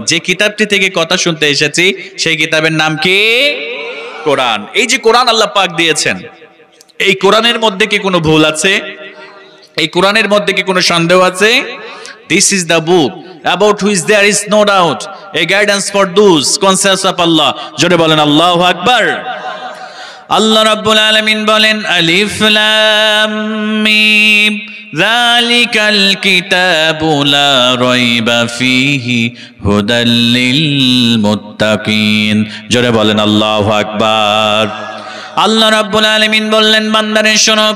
যে কিতাবটি থেকে কথা শুনতে এসেছি সেই কিতাবের নাম কি? কোরআন। এই যে কোরআন আল্লাহ পাক দিয়েছেন, এই কোরআনের মধ্যে কি কোনো ভুল আছে? এই কোরআনের মধ্যে কি কোনো সন্দেহ আছে? This is the book about which there is no doubt, a guidance for those conscious of Allah. জোরে বলেন আল্লাহু আকবার। আল্লাহ রাব্বুল আলামিন বলেন আলিফ লাম মিম যালিকাল কিতাবু লা রাইবা ফীহি হুদাল লিল মুত্তাকিন। জোরে বলেন আল্লাহু আকবার। আল্লাহ রাব্বুল আলামিন বললেন বান্দারে শোনো,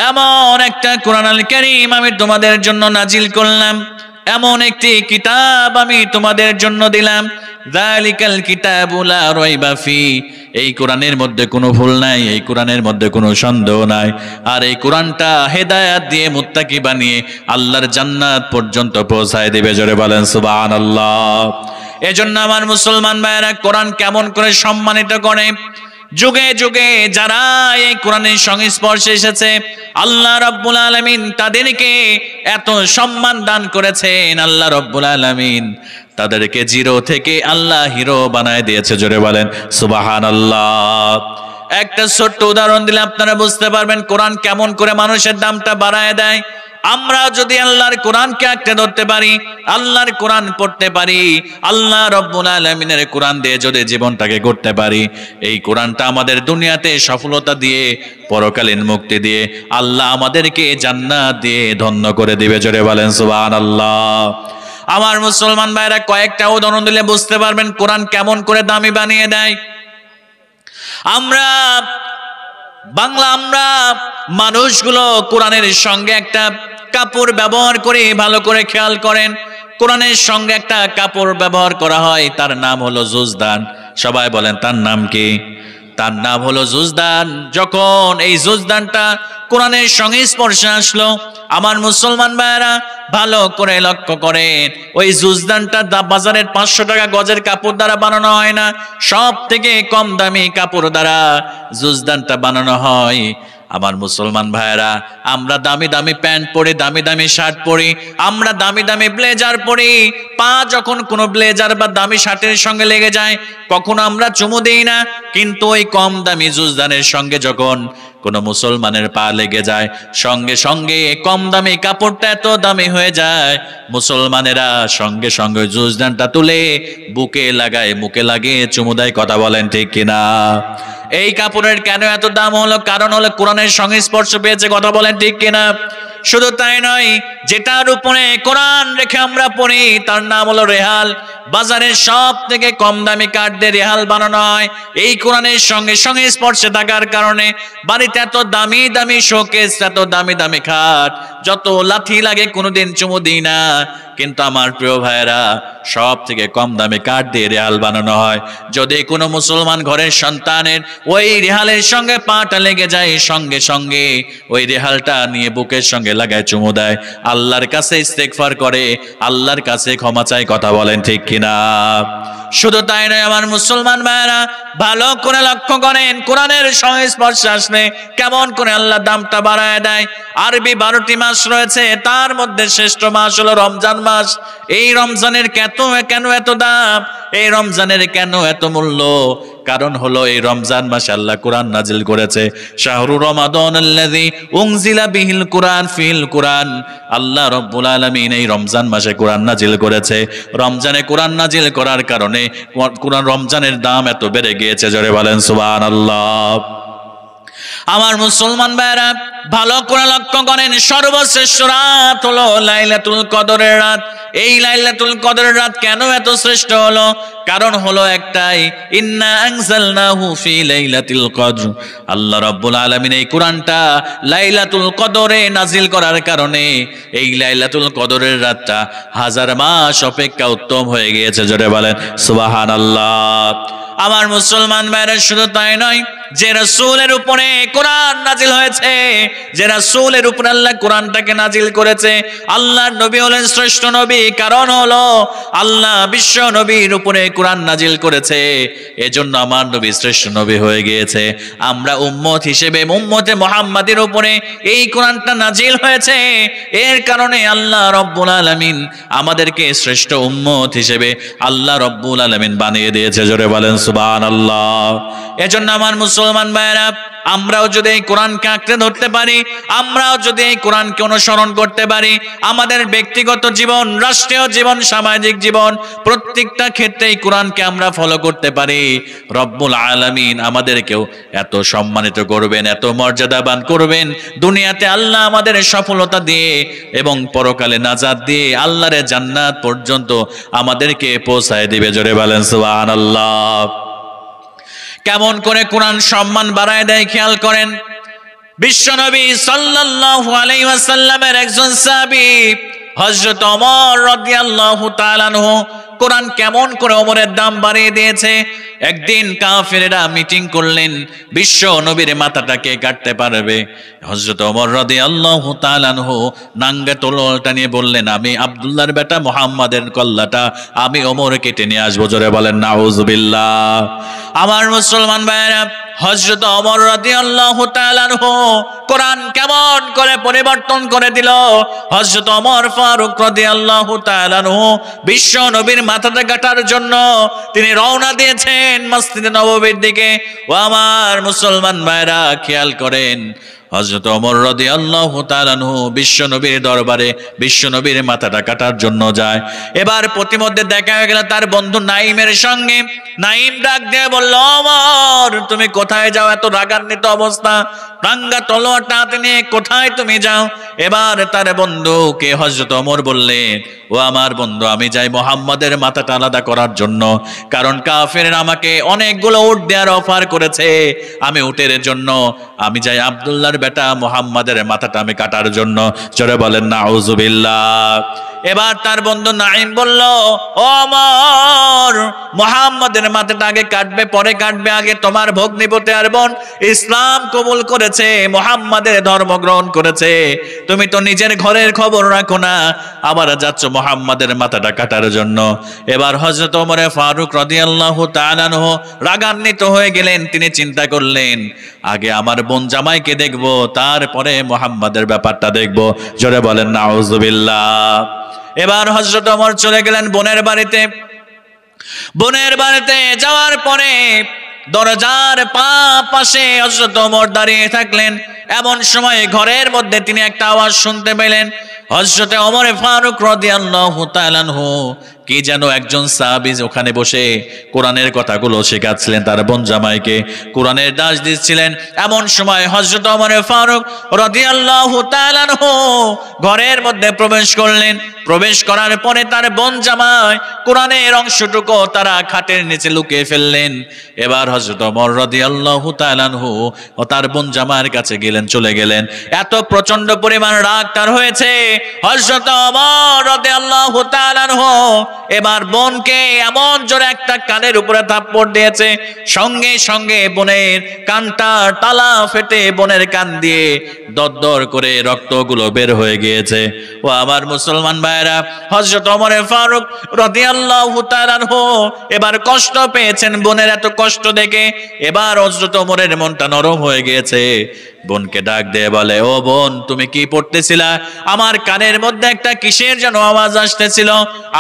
এমন একটা কোরআনুল কারীম আমি তোমাদের জন্য নাজিল করলাম, এমন একটি কিতাব আমি তোমাদের জন্য দিলাম। যালিকাল কিতাবু লা রাইবা ফি, এই কোরআনের মধ্যে কোনো ভুল নাই, এই কোরআনের মধ্যে কোনো সন্দেহ নাই। আর এই কোরআনটা হেদায়েত দিয়ে মুত্তাকি বানিয়ে আল্লাহর জান্নাত পর্যন্ত পৌঁছায় দিবে। জোরে বলেন সুবহানাল্লাহ। এজন্য আমার মুসলমান ভাইয়েরা কোরআন কেমন করে সম্মানিত করে, যুগে যুগে যারা এই কোরআনের সংস্পর্শে এসেছে আল্লাহ রাব্বুল আলামিন তাদেরকে এত সম্মান দান করেছেন। আল্লাহ রাব্বুল আলামিন তাদেরকে জিরো থেকে আল্লাহ হিরো বানায় দিয়েছে। জোরে বলেন সুবহানাল্লাহ। একটা ছোট্ট উদাহরণ দিলে আপনারা বুঝতে পারবেন কোরআন কেমন করে মানুষের দামটা বাড়ায় দেয়। আমরা যদি আল্লাহর কোরআনকে আঁকড়ে ধরতে পারি, আল্লাহর কোরআন পড়তে পারি, আল্লাহ রাব্বুল আলামিনের কোরআন দিয়ে যদি জীবনটাকে গড়তে পারি, এই কোরআনটা আমাদের দুনিয়াতে সফলতা দিয়ে পরকালীন মুক্তি দিয়ে আল্লাহ আমাদেরকে জান্নাত দিয়ে ধন্য করে দিবে। জোরে বলেন সুবহানাল্লাহ। আমার মুসলমান ভাইরা কয়েকটা উদাহরণ দিলে বুঝতে পারবেন কোরআন কেমন করে দামি বানিয়ে দেয়। আমরা মানুষগুলো কোরআনের সঙ্গে একটা কাপড় ব্যবহার করে, ভালো করে খেয়াল করেন, কোরআনের সঙ্গে একটা কাপড় ব্যবহার করা হয়, তার নাম হলো জুজদান। সবাই বলেন তার নাম কি? তার নাম হলো জুজদান। যখন এই জুজদানটা কোরআনের সংস্পর্শে আসলো, আমার মুসলমান ভাইয়েরা ভালো করে লক্ষ্য করেন, ওই জুজদানটা বাজারের 500 টাকা গজের কাপড় দ্বারা বানানো হয় না, সব থেকে কম দামি কাপড় দ্বারা জুজদানটা বানানো হয়। আমার মুসলমান ভাইয়েরা আমরা দামি দামি প্যান্ট পরি, দামি দামি শার্ট পরি, আমরা দামি দামি ব্লেজার পরি, পা যখন কোনো ব্লেজার বা দামি শার্টের সঙ্গে লেগে যায় কখনো আমরা চুমু দিই না, কিন্তু ওই কম দামি জুজদানের সঙ্গে যখন কোনো মুসলমানের পা লেগে যায় সঙ্গে সঙ্গে কম দামি কাপড়টা এত দামি হয়ে যায়, মুসলমানেরা সঙ্গে সঙ্গে জুজদানটা তুলে বুকে লাগায়, মুখে লাগিয়ে চুমু দেয়। কথা বলেন ঠিক কিনা? এই কাপড়ের কেন এত দাম হলো? কারণ হলো কোরআনের সংস্পর্শ পেয়েছে। কথা বলেন ঠিক কিনা? শুধু তাই নয়, যেটার উপরে কোরআন রেখে আমরা পড়ি তার নাম হলো রেহাল। বাজারের সব থেকে কম দামি কাঠ দিয়ে রেহাল বানানো হয়। এই কোরআনের সঙ্গে সংস্পর্শে থাকার কারণে বাড়িতে এত দামি দামি শোকেস, এত দামি দামি খাট, যত লাথি লাগে কোনোদিন চুমু দিই না। কিন্তু আমার প্রিয় ভাইয়েরা সব থেকে কম দামি কাঠ দিয়ে রেহাল বানানো হয়। যদি কোনো মুসলমান ঘরের সন্তানের ওই রেহালের সঙ্গে পাটা লেগে যায়, সঙ্গে সঙ্গে ওই রেহালটা নিয়ে বুকের সঙ্গে লাগায় চুমু দেয়, আল্লাহর কাছে ইস্তেগফার করে, আল্লাহর কাছে ক্ষমা চায়। কথা বলেন ঠিক কিনা? শুধু তাই নয় আমার মুসলমান ভাইয়েরা ভালো করে লক্ষ্য করেন, কোরআনের সংস্পর্শে আসলে কেমন করে আল্লাহ দামটা বাড়ায় দেয়। আরবি 12টি মাস রয়েছে, তার মধ্যে শ্রেষ্ঠ মাস হলো রমজান মাস। এই রমজানের কেন এত দাম? এই রমজানের কেন এত মূল্য? কারণ হলো এই রমজান মাসে আল্লাহ কোরআন নাজিল করেছে। শাহরু রমাদানাল্লাযী উনজিলা বিহিল কুরআন ফিল কুরআন। আল্লাহ রাব্বুল আলামিন এই রমজান মাসে কোরআন নাজিল করেছে। রমজানে কোরআন নাজিল করার কারণে কোরআন রমজানের দাম এত বেড়ে গিয়েছে। জোরে বলেন সুবহানাল্লাহ। আমার মুসলমান ভাইরা ভালো করে লক্ষ্য করেন, সর্বশ্রেষ্ঠ রাত হলো লাইলাতুল কদরের রাত। এই লাইলাতুল কদরের রাত কেন এত শ্রেষ্ঠ হলো? কারণ হলো একটাই, ইন্না আনজালনাহু ফি লাইলাতুল কদর। আল্লাহ রাব্বুল আলামিন এই কোরআনটা লাইলাতুল কদরে নাজিল করার কারণে এই লাইলাতুল কদরের রাতটা 1000 মাস অপেক্ষা উত্তম হয়ে গিয়েছে। জোরে বলেন সুবহানাল্লাহ। আমার মুসলমান ভাইরা শুধু তাই নয়, যে রাসূলের উপরে কোরআন নাজিল হয়েছে, যে রাসূলের উপরে আল্লাহ কোরআনটাকে নাজিল করেছে, আল্লাহর নবী হলেন শ্রেষ্ঠ নবী। কারণ হলো আল্লাহ বিশ্ব নবীর উপরে কোরআন নাজিল করেছে, এজন্য আমার নবী শ্রেষ্ঠ নবী হয়ে গিয়েছে। আমরা উম্মত হিসেবে উম্মতে মুহাম্মাদের উপরে এই কোরআনটা নাজিল হয়েছে, এর কারণে আল্লাহ রব্বুল আলামিন আমাদেরকে শ্রেষ্ঠ উম্মত হিসেবে আল্লাহ রব্বুল আলামিন বানিয়ে দিয়েছে। জোরে বলেন সুবহানাল্লাহ। এজন্য আমার মুসলমান ভাইরা, আমরাও যদি এই কোরআনকে আঁকড়ে ধরতে পারি, আমরাও যদি এই কোরআনকে অনুসরণ করতে পারি, আমাদের ব্যক্তিগত জীবন, রাষ্ট্রীয় জীবন, সামাজিক জীবন, প্রত্যেকটা ক্ষেত্রে এই কোরআনকে আমরা ফলো করতে পারি, রব্বুল আলামিন আমাদেরকেও এত সম্মানিত করবেন, এত মর্যাদাবান করবেন, দুনিয়াতে আল্লাহ আমাদের সফলতা দিয়ে এবং পরকালে নাজাত দিয়ে আল্লাহর জান্নাত পর্যন্ত আমাদেরকে পৌঁছায় দিবে। জোরে বলেন সুবহানাল্লাহ। কেমন করে কোরআন সম্মান বাড়ায় দেয় খেয়াল করেন। বিশ্বনবী সাল্লাল্লাহু আলাইহি ওয়াসাল্লামের একজন সাহাবী হযরত ওমর রাদিয়াল্লাহু তাআলা আনহু, কোরআন কেমন করে ওমরের দাম বাড়িয়ে দিয়েছে। একদিন কাফেরেরা মিটিং করলেন, বিশ্ব নবীর মাথাটাকে কাটতে পারবে। হযরত ওমর রাদিয়াল্লাহু তাআলা আনহু নাঙ্গা তলোয়ারটা নিয়ে বললেন, আমি আব্দুল্লাহর বেটা মুহাম্মাদের কল্লাটা আমি ওমর কেটে নিয়ে আসবো। জোরে বলেন নাউজুবিল্লাহ। আমার মুসলমান ভাইরা, হযরত ওমর রাদিয়াল্লাহু তাআলা আনহু কোরআন কেমন করে পরিবর্তন করে দিল। হযরত ওমর ফারুক রাদিয়াল্লাহু তাআলা আনহু বিশ্ব নবীর মাথাটা কাটার জন্য তিনি রওনা দিয়েছেন মসজিদে নববীর দিকে। ও আমার মুসলমান ভাইরা, খেয়াল করেন, হযরত ওমর রাদিয়াল্লাহু তাআলা আনহু বিশ্ব নবীর দরবারে বিশ্ব নবীর মাথাটা কাটার জন্য যায়। এবার প্রতিমধ্যে দেখা হয়ে গেল তার বন্ধু নাঈমের সঙ্গে। নাঈম ডাক দিয়ে বলল, ওমর তুমি কোথায় যাও? এত রাগান্বিত অবস্থা, রাঙ্গা তলোয়ারটা হাতে নিয়ে কোথায় তুমি যাও? এবার তার বন্ধুকে হযরত ওমর বললেন, ও আমার বন্ধু, আমি যাই মুহাম্মাদের মাথাটা আলাদা করার জন্য, কারণ কাফেররা আমাকে অনেকগুলো উট দেওয়ার অফার করেছে। আমি উটের জন্য আমি যাই আব্দুল্লাহর বেটা মুহাম্মাদের মাথাটা আমি কাটার জন্য। জোরে বলেন নাউজুবিল্লাহ। এবার তার বন্ধু নাঈম বলল, ও ওমর, মুহাম্মাদের মাথাটা আগে কাটবে, পরে কাটবে, আগে তোমার ভগ্নিপতি আর বোন ইসলাম কবুল করেছে, মুহাম্মাদের ধর্ম গ্রহণ করেছে, তুমি তো নিজের ঘরের খবর রাখো না, আবার যাচ্ছ মুহাম্মাদের মাথাটা কাটার জন্য। এবার হযরত ওমর ফারুক রাদিয়াল্লাহু তাআলা আনহু রাগান্বিত হয়ে গেলেন। তিনি চিন্তা করলেন, আগে আমার বোন জামাইকে দেখবো, তারপরে মুহাম্মাদের ব্যাপারটা দেখবো। জোরে বলেন নাউজুবিল্লাহ। এবার হযরত ওমর চলে গেলেন বোনের বাড়িতে। বোনের বাড়িতে যাওয়ার পরে দরজার পাশে হযরত ওমর দাঁড়িয়ে থাকলেন। এমন সময় ঘরের মধ্যে তিনি একটা আওয়াজ শুনতে পেলেন। হযরত ওমর ফারুক রাদিয়াল্লাহু তাআলা আনহু কি যেন একজন সাহাবী ওখানে বসে কোরআনের কথাগুলো শেখাচ্ছিলেন, তার বোন জামাইকে কোরআনের দাস দিচ্ছিলেন। এমন সময় হযরত ওমর ফারুক রাদিয়াল্লাহু তাআলা আনহু ঘরের মধ্যে প্রবেশ করলেন। প্রবেশ করার পরে তার বোন জামাই কোরআনের অংশটুকু তারা খাটের নিচে লুকিয়ে ফেললেন। এবার হযরত ওমর রাদিয়াল্লাহু তাআলা আনহু ও তার বোন জামাইয়ের কাছে চলে গেলেন। এত প্রচন্ড পরিমাণ রাগ তার হয়েছে। হযরত ওমর রাদিয়াল্লাহু তাআলা আনহু এবার বোনকে এমন জোরে একটা কানের উপরে থাপ্পড় দিয়েছে, সঙ্গে সঙ্গে বোনের কানটা তালা ফেটে বোনের কান দিয়ে দরদর করে রক্তগুলো বের হয়ে গিয়েছে। ও আমার মুসলমান ভাইরা, হযরত ওমর ফারুক রাদিয়াল্লাহু তাআলা আনহু এবার কষ্ট পেয়েছেন বোনের এত কষ্ট দেখে। এবার হযরত ওমরের মনটা নরম হয়ে গিয়েছে। বোনকে ডাক দিয়ে বলে, ও বোন, তুমি কি পড়তেছিলা? আমার কানের মধ্যে একটা কিসের যেন আওয়াজ আসতেছিল,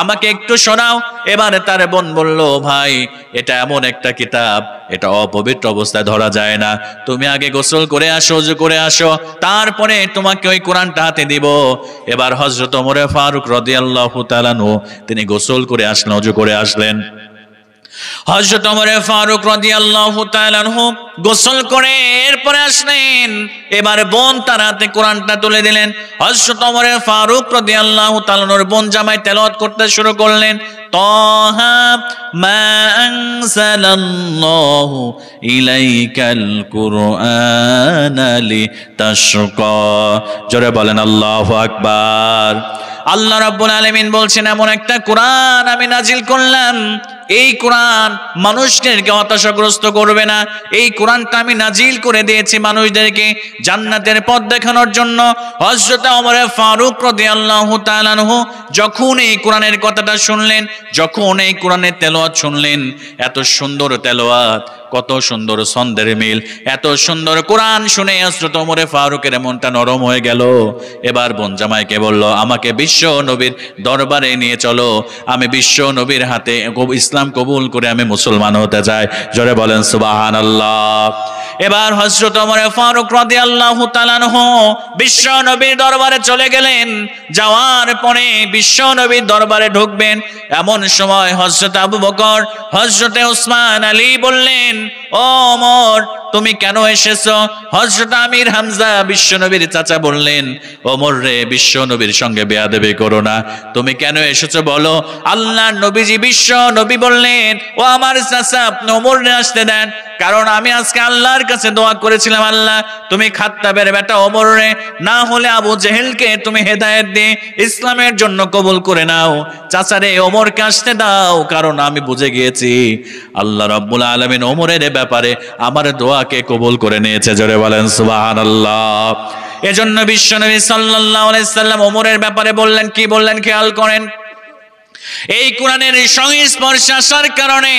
আমাকে একটু শোনাও। এবারে তার বোন বলল, ভাই, এটা এমন একটা কিতাব, এটা অপবিত্র অবস্থায় ধরা যায় না, তুমি আগে গোসল করে আসো, ওযু করে আসো, তারপরে তোমাকে ওই কোরআনটা হাতে দিব। এবার হযরত ওমর ফারুক রাদিয়াল্লাহু তাআলা আনহু তিনি গোসল করে আসলেন, ওযু করে আসলেন। হযরত ওমর ফারুক রাদিয়াল্লাহু তাআলা আনহু গোসল করে এরপরে আসলেন। এবার বোন তার হাতে কোরআনটা তুলে দিলেন। হযরত ওমর ফারুক রাদিয়াল্লাহু তাআলা আনহুর বোন জামাই তেলাওয়াত করতে শুরু করলেন, তাহা মা আনজালাল্লাহু ইলাইকাল কুরআনা লিতাশকা। জোরে বলেন আল্লাহু আকবার। আল্লাহ রাব্বুল আলামিন বলছেন, এমন একটা কোরআন আমি নাজিল করলাম, এই কোরআন মানুষদেরকে হতাশাগ্রস্ত করবে না। এই কোরআনটা আমি নাজিল করে দিয়েছি মানুষদেরকে জান্নাতের পথ দেখানোর জন্য। হযরত ওমর ফারুক রাদিয়াল্লাহু তাআলা আনহু যখন এই কোরআনের কথাটা শুনলেন, যখন এই কোরআনের তেলাওয়াত শুনলেন, এত সুন্দর তেলাওয়াত, কত সুন্দর ছন্দের মিল, এত সুন্দর কোরআন শুনে হযরত ওমর ফারুকের মনটা নরম হয়ে গেল। এবার বোন জামাইকে বলল, আমাকে বিশ্ব নবীর দরবারে নিয়ে চলো, আমি বিশ্ব নবীর হাতে ইসলাম কবুল করে আমি মুসলমান হতে চাই। জোরে বলেন সুবহানাল্লাহ। এবার হযরত ওমর ফারুক রাদিয়াল্লাহু তাআলা আনহু বিশ্ব নবীর দরবারে চলে গেলেন। যাওয়ার পরে বিশ্ব নবীর দরবারে ঢুকবেন, এমন সময় হযরত আবু বকর, হযরত ওসমান আলী বললেন, ও ওমর তুমি কেন এসেছো? হযরত আমির হামজা বিশ্ব নবীর চাচা বললেন, ওমর রে, বিশ্ব নবীর সঙ্গে বেয়াদবি করো না, তুমি কেন এসেছো বলো। আল্লাহর নবীজি বিশ্ব নবী বললেন, ও আমার চাচা, আপনি ওমরকে আসতে দেন, কারণ আমি আজকে আল্লাহর কাছে দোয়া করেছিলাম, আল্লাহ তুমি খাত্তাবের বেটা ওমর রে, না হলে আবু জেহেলকে তুমি হেদায়েত দিয়ে ইসলামের জন্য কবুল করে নাও। চাচারে, ওমরকে আসতে দাও, কারণ আমি বুঝে গিয়েছি আল্লাহ রাব্বুল আলামিন ওমরের ব্যাপারে আমার দোয়াকে কবুল করে নিয়েছে। জোরে বলেন সুবহানাল্লাহ। এজন্য বিশ্বনবী সাল্লাল্লাহু আলাইহি সাল্লাম ওমরের ব্যাপারে বললেন, কি বললেন খেয়াল করেন। এই কোরআনের সংস্পর্শে আসার কারণে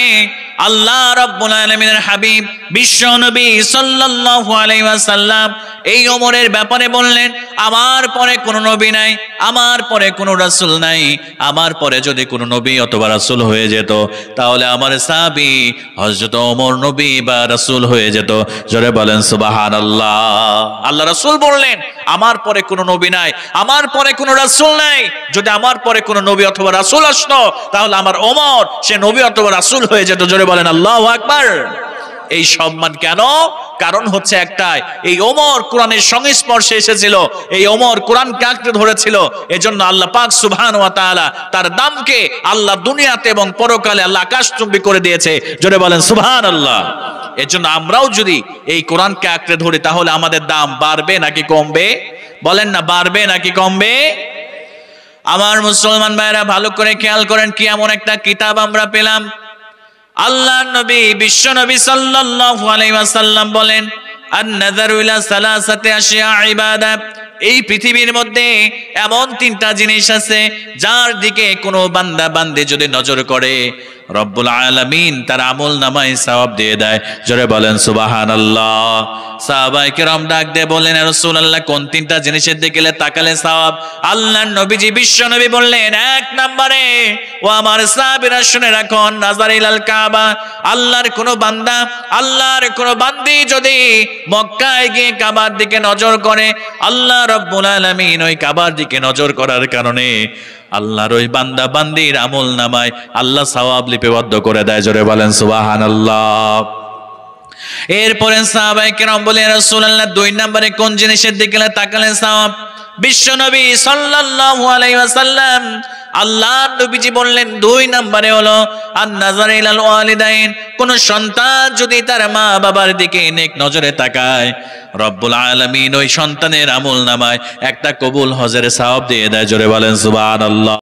আল্লাহ রাব্বুল আলামিনের হাবিব বিশ্বনবী সাল্লাল্লাহু আলাইহি ওয়াসাল্লাম এই ওমরের ব্যাপারে বললেন, আমার পরে কোনো নবী নাই, আমার পরে কোনো রাসূল নাই, আমার পরে যদি কোনো নবী অথবা রাসূল হয়ে যেত, তাহলে আমার সাহাবী হযরত ওমর নবী বা রাসূল হয়ে যেত। জোরে বলেন সুবহানাল্লাহ। আল্লাহ রাসূল বললেন, আমার পরে কোনো নবী নাই, আমার পরে কোনো রাসূল নাই, যদি আমার পরে কোনো নবী অথবা রাসূল আসতো, তাহলে আমার ওমর সে নবী অথবা রাসূল হয়ে যেত। জোরে বলেন আল্লাহু আকবার। এই সম্মান কেন? কারণ হচ্ছে একটাই, এই ওমর কোরআনের সংস্পর্শে এসেছিল, এই ওমর কোরআনকে আঁকড়ে ধরেছিল। এজন্য আল্লাহ পাক সুবহানাহু ওয়া তাআলা তার দামকে আল্লাহ দুনিয়াতে এবং পরকালে আল্লাহ আকাশচুম্বী করে দিয়েছে। জোরে বলেন সুবহানাল্লাহ। এজন্য আমরাও যদি এই কোরআনকে আঁকড়ে ধরি, তাহলে আমাদের দাম বাড়বে নাকি কমবে? বলেন না, বাড়বে নাকি কমবে? আমার মুসলমান ভাইরা ভালো করে খেয়াল করেন, কি এমন একটা কিতাব আমরা পেলাম। আল্লাহর নবী বিশ্ব নবী সাল্লাল্লাহু আলাইহি ওয়াসাল্লাম বলেন, আন-নাযারু ইলা সালাসাতি আশিয়া ইবাদাত, এই পৃথিবীর মধ্যে এমন তিনটা জিনিস আছে যার দিকে কোনো বান্দা বান্দি যদি নজর করে, রব্বুল আলামিন তার আমল নামায় সওয়াব দিয়ে দেয়। জোরে বলেন সুবহানাল্লাহ। সাহাবায়ে কেরাম ডাক দিয়ে বললেন, ইয়া রাসূলুল্লাহ, কোন তিনটা জিনিসের দিকে তাকালে সওয়াব? আল্লাহর নবীজি বিশ্ব নবী বললেন, এক নম্বরে, ও আমার সাহাবীরা শুনে রাখুন, নাযার ইলাল কাবা, আল্লাহর কোন বান্দা, আল্লাহর কোন বান্দি যদি মক্কায় গিয়ে কাবার দিকে নজর করে, আল্লাহ রাব্বুল আলামিন ওই কাবার দিকে নজর করার কারণে আল্লাহর ওই বান্দা বান্দির আমল নামায় আল্লাহ সওয়াব লিপিবদ্ধ করে দেয়। জোরে বলেন সুবহানাল্লাহ। এরপরে সাহাবায়ে কেরাম বলেন, ইয়া রাসূলুল্লাহ, দুই নম্বরে কোন জিনিসের দিকে তাকালে সওয়াব? বিশ্বনবী সাল্লাল্লাহু আলাইহি ওয়াসাল্লাম আল্লাহর নবীজি বললেন, দুই নম্বরে হলো আন-নাযার ইলাল ওয়ালিদাইন, কোন সন্তান যদি তার মা বাবার দিকে নেক নজরে তাকায়, রব্বুল আলামিন ওই সন্তানের আমল নামায় একটা কবুল হজের সওয়াব দিয়ে দেয়। জোরে বলেন সুবহানাল্লাহ।